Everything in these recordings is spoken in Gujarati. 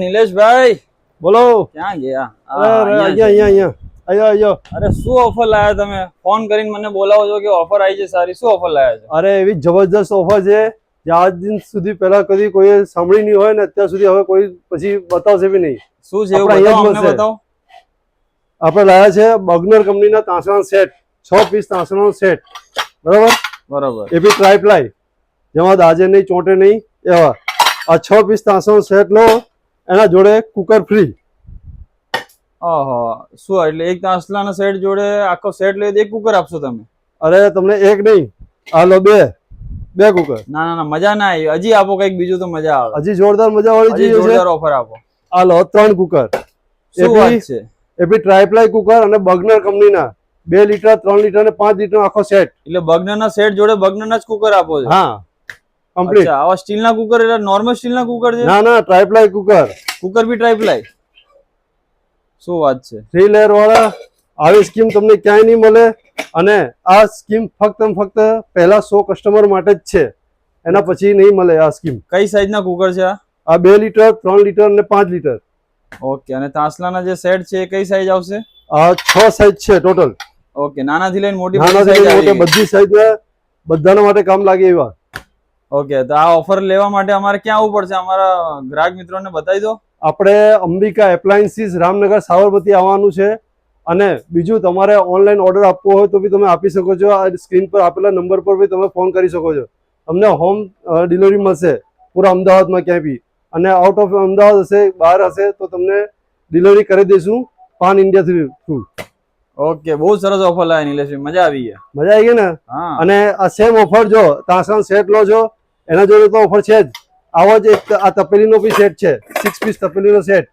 નિલેશભાઈ બોલો. ક્યાં ગયા? અહીંયા. અરે શું ઓફર લાયા તમે? ફોન કરીને મને બોલાવો છો કે ઓફર આવી છે સારી. શું ઓફર લાયા છો? અરે એવી જબરજસ્ત ઓફર છે જે આજ દિન સુધી પહેલા કદી કોઈ સાંભળી નહીં હોય ને અત્યાર સુધી હવે કોઈ પછી બતાવશે બી નહીં. શું છે એવું બતાવો, અમને બતાવો. આપણે લાયા છે બગનર કંપનીના તાંસણા સેટ, 6 પીસ તાંસણાનો સેટ. બરોબર. એ બી ટ્રાયપ્લાય, જેમાં દાજે નહીં ચોંટે નહીં એવા. આ 6 પીસ તાંસણાનો સેટ લો, એના જોડે કુકર ફ્રી. ઓહો, શું એટલે એક તાંસલાના સેટ જોડે આખો સેટ લઈ એક કુકર આપશો તમે? અરે તમને એક નહીં, આ લો બે કુકર. ના ના ના, મજા ના આવી. હજી આપો કઈક બીજું તો મજા આવે. હજી જોરદાર મજા વાળી ચીજ છે. જોરદાર ઓફર આપો. આ લો 3 કુકર. શું વાત છે? એ બી ટ્રાયપ્લાય કુકર અને બગનર કંપનીના 2 લીટર 3 લીટર અને 5 લીટર આખો સેટ. એટલે બગનરના સેટ જોડે બગનરના જ કુકર આપો છો? હા, કમ્પ્લીટ. અચ્છા, આવા સ્ટીલના કુકર એટલે નોર્મલ સ્ટીલના કુકર છે? ના ના, ટ્રાયપ્લાય કુકર. કુકર બી ટ્રાયપ્લાય. શું વાત છે? 3 લેયર વાળા. આવી સ્કીમ તમને ક્યાંય નહીં મળે અને આ સ્કીમ ફક્ત પહેલા 100 કસ્ટમર માટે જ છે. એના પછી નહીં મળે આ સ્કીમ. કઈ સાઈઝના કુકર છે આ? આ 2 લીટર 3 લીટર અને 5 લીટર. ઓકે, અને તાંસલાના જે સેટ છે એ કઈ સાઈઝ આવશે? આ 6 સાઈઝ છે ટોટલ. ઓકે, નાનાથી લઈને મોટી બધી સાઈઝ બધાના માટે કામ લાગે એવા. ઓકે, તો આ ઓફર લેવા માટે અમારે ક્યાં આવવું પડશે? અમારા ગ્રાહક મિત્રોને બતાવી દો. આપણે અંબિકા એપ્લાયન્સીસ રામનગર સાબરમતી આવવાનું છે. અને બીજું તમારે ઓનલાઈન ઓર્ડર આપવો હોય તો બી તમે આપી શકો છો. આ સ્ક્રીન પર આપેલા નંબર પર બી તમે ફોન કરી શકો છો. તમને હોમ ડિલિવરી મળશે પૂરા અમદાવાદમાં ક્યાંય બી. અને આઉટ ઓફ અમદાવાદ હશે, બહાર હશે તો તમને ડિલિવરી કરી દઈશું પાન ઇન્ડિયા થ્રુ. ઓકે, બહુ સરસ ઓફર લાવ્યા નિલેશભાઈ, મજા આવી ગઈ. મજા આવી ગઈ ને? અને આ સેમ ઓફર જો તાંસણ સેટ લો છો એના જોડે તો ઓફર છે જ. આવો જ એક આ તપેલીનો બી સેટ છે, 6 પીસ તપેલીનો સેટ.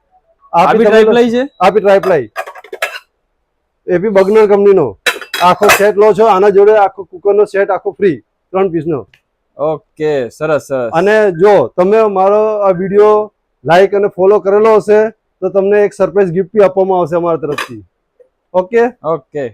આ બી ટ્રાયપ્લાય છે? આ બી ટ્રાયપ્લાય. એ બી બગનર કંપનીનો આખો સેટ લો છો, આના જોડે આખો કુકરનો સેટ આખો ફ્રી 3 પીસનો. ઓકે, સરસ સરસ. અને જો તમે મારો આ વિડીયો લાઈક અને ફોલો કરેલો હશે તો તમને એક સરપ્રાઈઝ ગિફ્ટ બી આપવામાં આવશે અમારા તરફથી. ઓકે. ઓકે.